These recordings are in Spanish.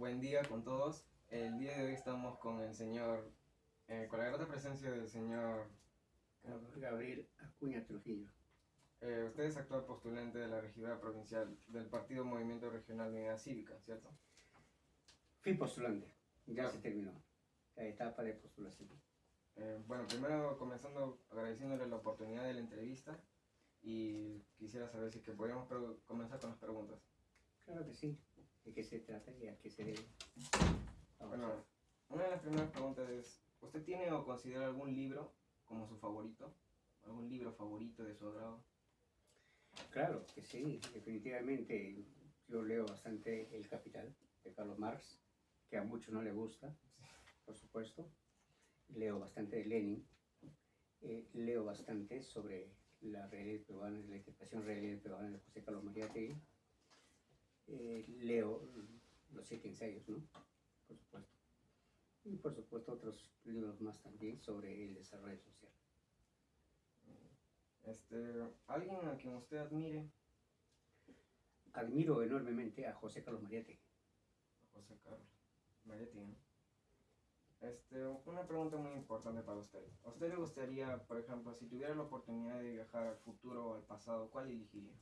Buen día con todos. El día de hoy estamos con el señor, con la grata presencia del señor. Gabriel Acuña Trujillo. Usted es actual postulante de la regidora provincial del Partido Movimiento Regional de Unidad Cívica, ¿cierto? Fui postulante, ya Ah, se terminó la etapa de postulación. bueno, primero comenzando agradeciéndole la oportunidad de la entrevista y quisiera saber si que podríamos comenzar con las preguntas. Claro que sí, de qué se trata y a qué se debe. Vamos a Bueno, ver. una de las primeras preguntas es, ¿usted tiene o considera algún libro como su favorito? ¿Algún libro favorito de su agrado? Claro que sí, definitivamente yo leo bastante El Capital de Carlos Marx, que a muchos no le gusta, por supuesto. Leo bastante de Lenin, leo bastante sobre la realidad peruana, la interpretación realidad peruana de José Carlos Mariátegui. Leo los 7 ensayos, ¿no? Por supuesto. Y por supuesto otros libros más también sobre el desarrollo social. Alguien a quien usted admire, Admiro enormemente a José Carlos Mariátegui. José Carlos Marietti, ¿no? Una pregunta muy importante para usted. ¿A usted le gustaría, por ejemplo, si tuviera la oportunidad de viajar al futuro o al pasado, cuál elegiría?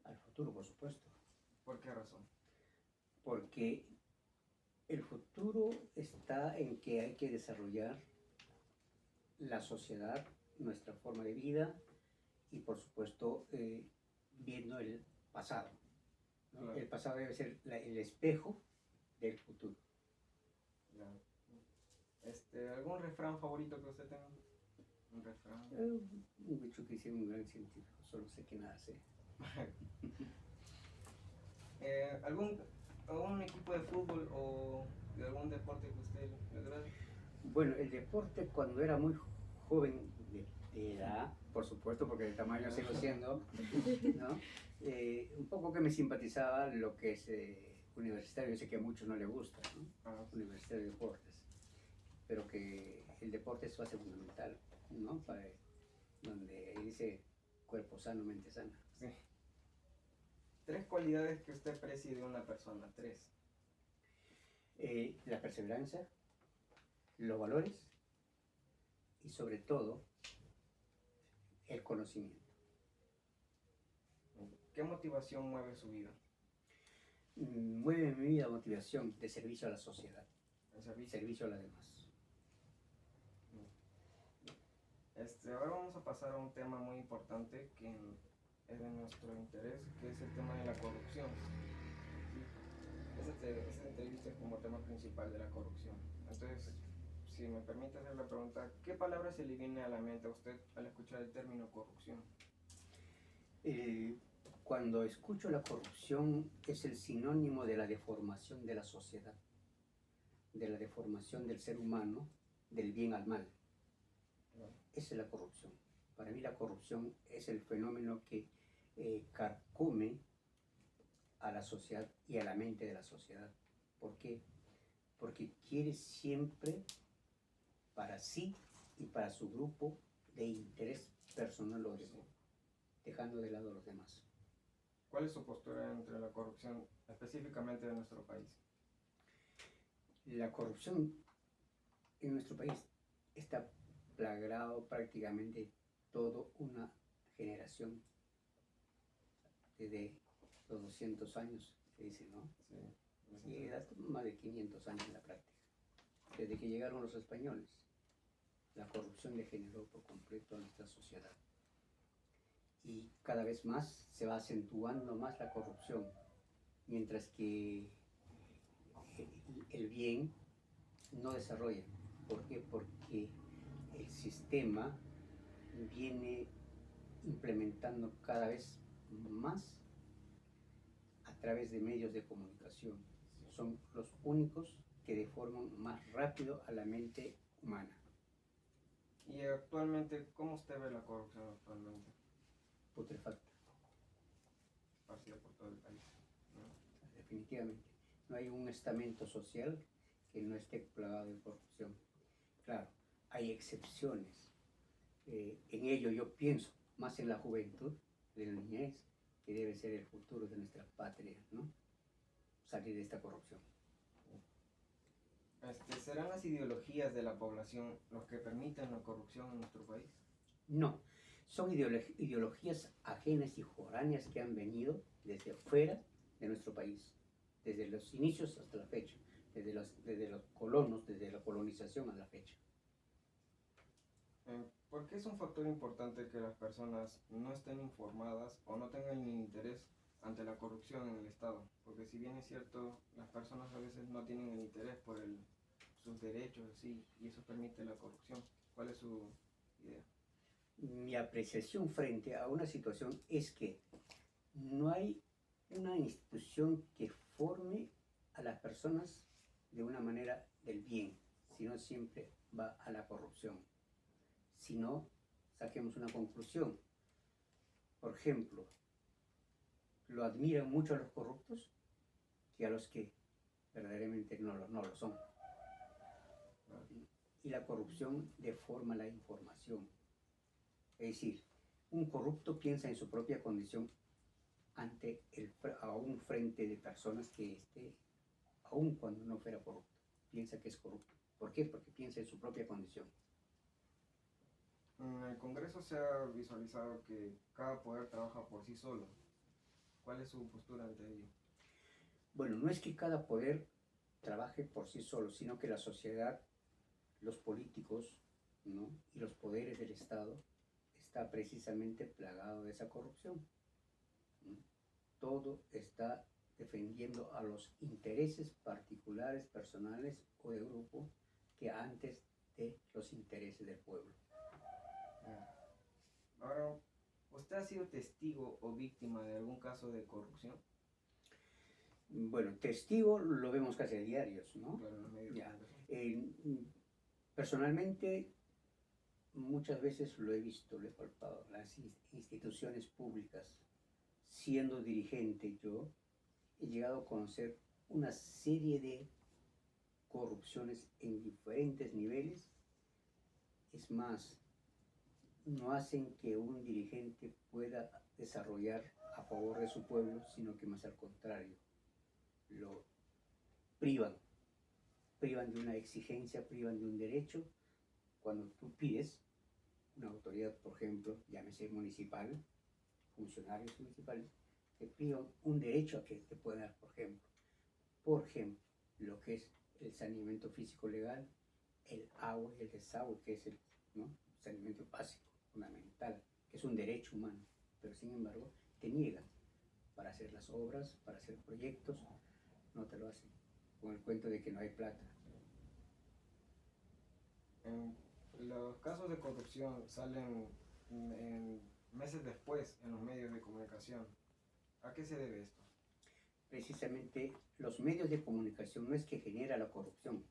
Al futuro, por supuesto, ¿Por qué razón? porque el futuro está en que hay que desarrollar la sociedad, nuestra forma de vida y por supuesto viendo el pasado, ¿no? Claro, El pasado debe ser el espejo del futuro. claro. ¿Algún refrán favorito que usted tenga? Un refrán. Un dicho que hice un gran científico, solo sé que nada sé. ¿Algún, algún equipo de fútbol o de algún deporte que usted le agrade? Bueno, el deporte cuando era muy joven de edad, por supuesto, porque de tamaño sigo siendo, ¿no? Un poco que me simpatizaba lo que es universitario, yo sé que a muchos no les gusta, ¿no? Ah, Universitario de deportes, pero que el deporte es base fundamental, ¿no? Donde dice cuerpo sano, mente sana. sí. Tres cualidades que usted aprecia de una persona, tres. La perseverancia, los valores y sobre todo el conocimiento. ¿Qué motivación mueve su vida? Mueve mi vida motivación de servicio a la sociedad, El servicio. servicio a las demás. Ahora vamos a pasar a un tema muy importante que es de nuestro interés, que es el tema de la corrupción. ¿Sí? Esta entrevista es como tema principal de la corrupción. Entonces, si me permite hacer la pregunta, ¿qué palabra se le viene a la mente a usted al escuchar el término corrupción? Eh, Cuando escucho la corrupción es el sinónimo de la deformación de la sociedad, de la deformación del ser humano, del bien al mal. ¿No? Esa es la corrupción. Para mí la corrupción es el fenómeno que carcome a la sociedad y a la mente de la sociedad. ¿Por qué? Porque quiere siempre para sí y para su grupo de interés personal o Sí. dejando de lado a los demás. ¿Cuál es su postura entre la corrupción específicamente de nuestro país? La corrupción en nuestro país está plagado prácticamente toda una generación desde los 200 años, se dice, ¿no? Sí, Y más de 500 años en la práctica. Desde que llegaron los españoles, la corrupción degeneró por completo a nuestra sociedad. Y cada vez más se va acentuando más la corrupción, mientras que el bien no desarrolla. ¿Por qué? Porque el sistema viene implementando cada vez más a través de medios de comunicación. Son los únicos que deforman más rápido a la mente humana. Y actualmente, ¿cómo usted ve la corrupción actualmente? Putrefacta, Esparcida por todo el país, ¿no? definitivamente. No hay un estamento social que no esté plagado de corrupción. Claro, hay excepciones. En ello yo pienso más en la juventud, de la niñez, que debe ser el futuro de nuestra patria, ¿no? salir de esta corrupción. ¿Serán las ideologías de la población los que permiten la corrupción en nuestro país? No, son ideologías ajenas y foráneas que han venido desde fuera de nuestro país, desde los inicios hasta la fecha, desde los colonos, desde la colonización a la fecha. ¿Por qué es un factor importante que las personas no estén informadas o no tengan el interés ante la corrupción en el Estado? Porque si bien es cierto, las personas a veces no tienen el interés por sus derechos, sí, y eso permite la corrupción. ¿Cuál es su idea? Mi apreciación frente a una situación es que no hay una institución que forme a las personas de una manera del bien, sino siempre va a la corrupción. Si no, saquemos una conclusión. Por ejemplo, lo admiran mucho a los corruptos que a los que verdaderamente no lo son. Y la corrupción deforma la información. Es decir, un corrupto piensa en su propia condición a un frente de personas que aun cuando no fuera corrupto, piensa que es corrupto. ¿Por qué? Porque piensa en su propia condición. En el Congreso se ha visualizado que cada poder trabaja por sí solo. ¿Cuál es su postura ante ello? Bueno, no es que cada poder trabaje por sí solo, sino que la sociedad, los políticos, ¿no?, y los poderes del Estado está precisamente plagado de esa corrupción, ¿no? Todo está defendiendo a los intereses particulares, personales o de grupo que antes de los intereses del pueblo. Ahora, ¿usted ha sido testigo o víctima de algún caso de corrupción? Bueno, testigo lo vemos casi a diarios, ¿no? Claro, en los medios. Ya. Personalmente, muchas veces lo he visto, lo he palpado, las instituciones públicas. Siendo dirigente yo, he llegado a conocer una serie de corrupciones en diferentes niveles. Es más, no hacen que un dirigente pueda desarrollar a favor de su pueblo, sino que más al contrario, lo privan de una exigencia, privan de un derecho. Cuando tú pides una autoridad, por ejemplo, llámese municipal, funcionarios municipales, te privan un derecho a que te puedan dar, por ejemplo, lo que es el saneamiento físico legal, el agua y el desagüe, que es el, ¿no?, saneamiento básico, fundamental, que es un derecho humano, pero sin embargo te niegan para hacer las obras, para hacer proyectos, no te lo hacen, con el cuento de que no hay plata. Los casos de corrupción salen meses después en los medios de comunicación. ¿A qué se debe esto? Precisamente los medios de comunicación no es que genera la corrupción,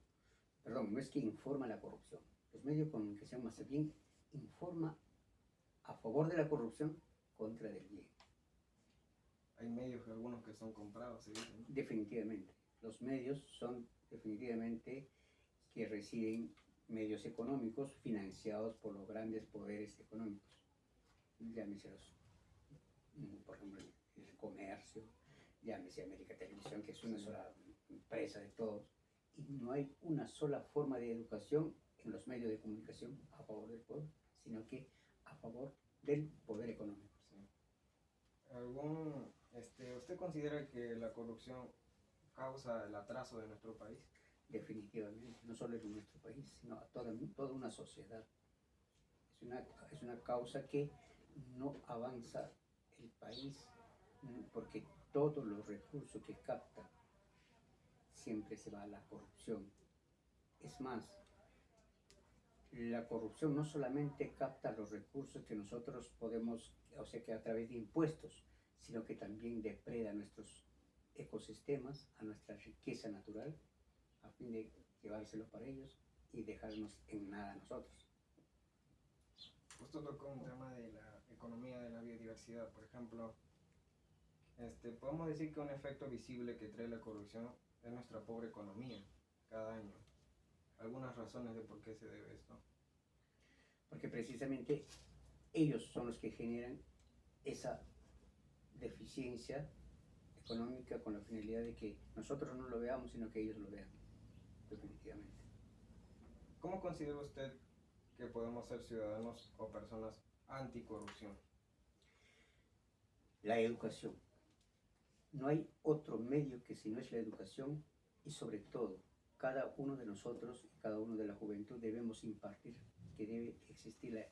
perdón, no es que informa la corrupción. Los medios de comunicación más bien informa a favor de la corrupción contra del bien. Hay medios, algunos que son comprados, se dice, ¿no? Definitivamente. Los medios son definitivamente que reciben medios económicos financiados por los grandes poderes económicos. Llámese por ejemplo, el comercio, llámese América Televisión, que es una sola empresa de todos, y no hay una sola forma de educación en los medios de comunicación a favor del pueblo, sino que a favor del poder económico. Sí. ¿Usted considera que la corrupción causa el atraso de nuestro país? Definitivamente, no solo en nuestro país, sino a toda una sociedad. Es una causa que no avanza el país, porque todos los recursos que capta siempre se va a la corrupción. Es más, la corrupción no solamente capta los recursos que nosotros podemos, o sea, que a través de impuestos, sino que también depreda nuestros ecosistemas, a nuestra riqueza natural, a fin de llevárselo para ellos y dejarnos en nada a nosotros. Usted tocó un tema de la economía de la biodiversidad, por ejemplo. Podemos decir que un efecto visible que trae la corrupción es nuestra pobre economía cada año. Algunas razones de por qué se debe esto. Porque precisamente ellos son los que generan esa deficiencia económica con la finalidad de que nosotros no lo veamos, sino que ellos lo vean, definitivamente. ¿Cómo considera usted que podemos ser ciudadanos o personas anticorrupción? La educación. No hay otro medio que si no es la educación, y sobre todo cada uno de nosotros, cada uno de la juventud debemos impartir que debe existir la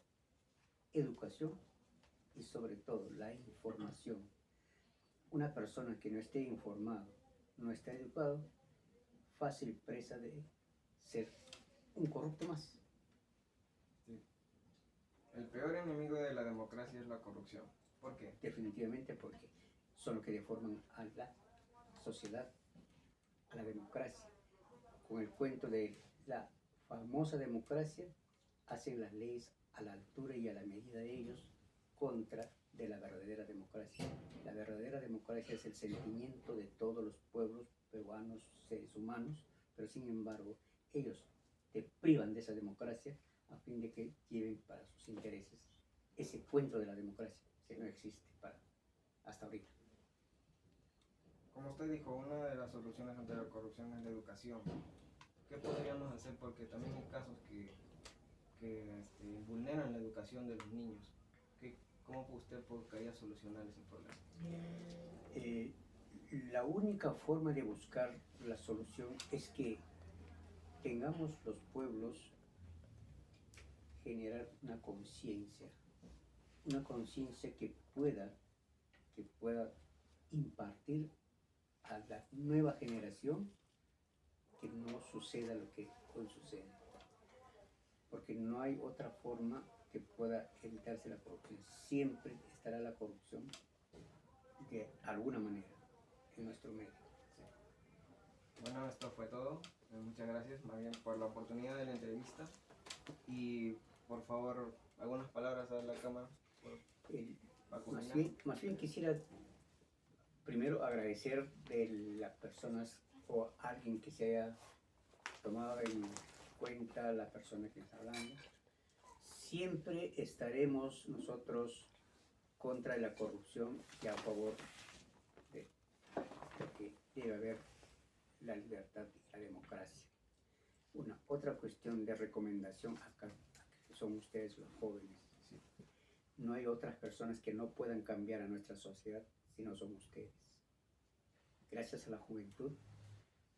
educación y sobre todo la información. Una persona que no esté informado, no está educado, fácil presa de ser un corrupto más. Sí. El peor enemigo de la democracia es la corrupción. ¿Por qué? Definitivamente porque son los que deforman a la sociedad, a la democracia. Con el cuento de la famosa democracia, hacen las leyes a la altura y a la medida de ellos contra de la verdadera democracia. La verdadera democracia es el sentimiento de todos los pueblos peruanos, seres humanos, pero sin embargo ellos te privan de esa democracia a fin de que lleven para sus intereses ese cuento de la democracia que no existe hasta ahorita. Como usted dijo, una de las soluciones ante la corrupción es la educación. ¿Qué podríamos hacer? Porque también hay casos que vulneran la educación de los niños. ¿Cómo usted podría solucionar ese problema? La única forma de buscar la solución es que tengamos los pueblos generar una conciencia que pueda impartir a la nueva generación que no suceda lo que hoy sucede, porque no hay otra forma que pueda evitarse la corrupción. Siempre estará la corrupción de alguna manera en nuestro medio. Bueno, esto fue todo. Muchas gracias, más bien, por la oportunidad de la entrevista. Y por favor, algunas palabras a la cámara. Más bien quisiera primero agradecer de las personas o alguien que se haya tomado en cuenta la persona que está hablando. Siempre estaremos nosotros contra la corrupción y a favor de que debe haber la libertad y la democracia. Otra cuestión de recomendación acá son ustedes los jóvenes. ¿Sí? No hay otras personas que no puedan cambiar a nuestra sociedad si no son ustedes. Gracias a la juventud,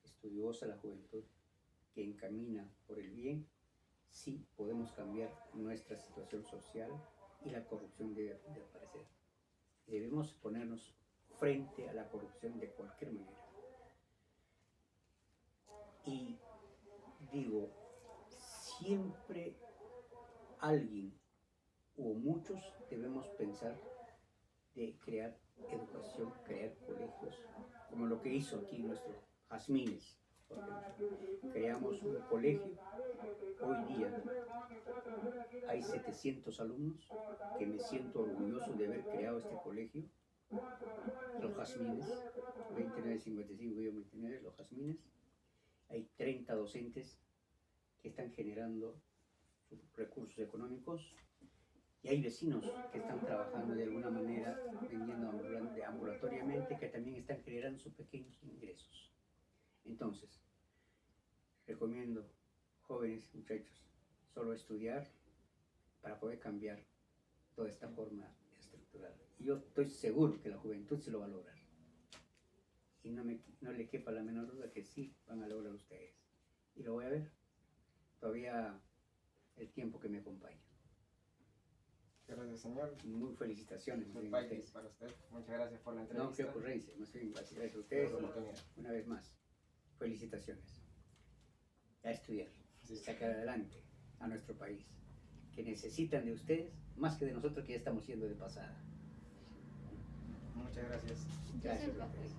estudiosa la juventud, que encamina por el bien, sí podemos cambiar nuestra situación social y la corrupción debe desaparecer. Debemos ponernos frente a la corrupción de cualquier manera. Y digo, siempre alguien o muchos debemos pensar de crear educación, crear colegios, como lo que hizo aquí nuestro Jazmines, por ejemplo. Creamos un colegio, hoy día hay 700 alumnos, que me siento orgulloso de haber creado este colegio, los Jazmines, 2955-29, los Jazmines. Hay 30 docentes que están generando sus recursos económicos y hay vecinos que están trabajando de alguna manera, vendiendo ambulatoriamente, que también están generando sus pequeños ingresos. Entonces, recomiendo, jóvenes muchachos, solo estudiar para poder cambiar toda esta forma estructural. Y yo estoy seguro que la juventud se lo va a lograr. Y no le quepa la menor duda que sí van a lograr ustedes. Y lo voy a ver todavía el tiempo que me acompaña. Gracias, señor. Muy felicitaciones. Para usted. Muchas gracias por la entrevista. No, qué ocurrencia. Más bien, gracias a ustedes. Una vez más, felicitaciones. A estudiar, sacar adelante a nuestro país, que necesitan de ustedes más que de nosotros que ya estamos yendo de pasada. Muchas gracias. Gracias a ustedes.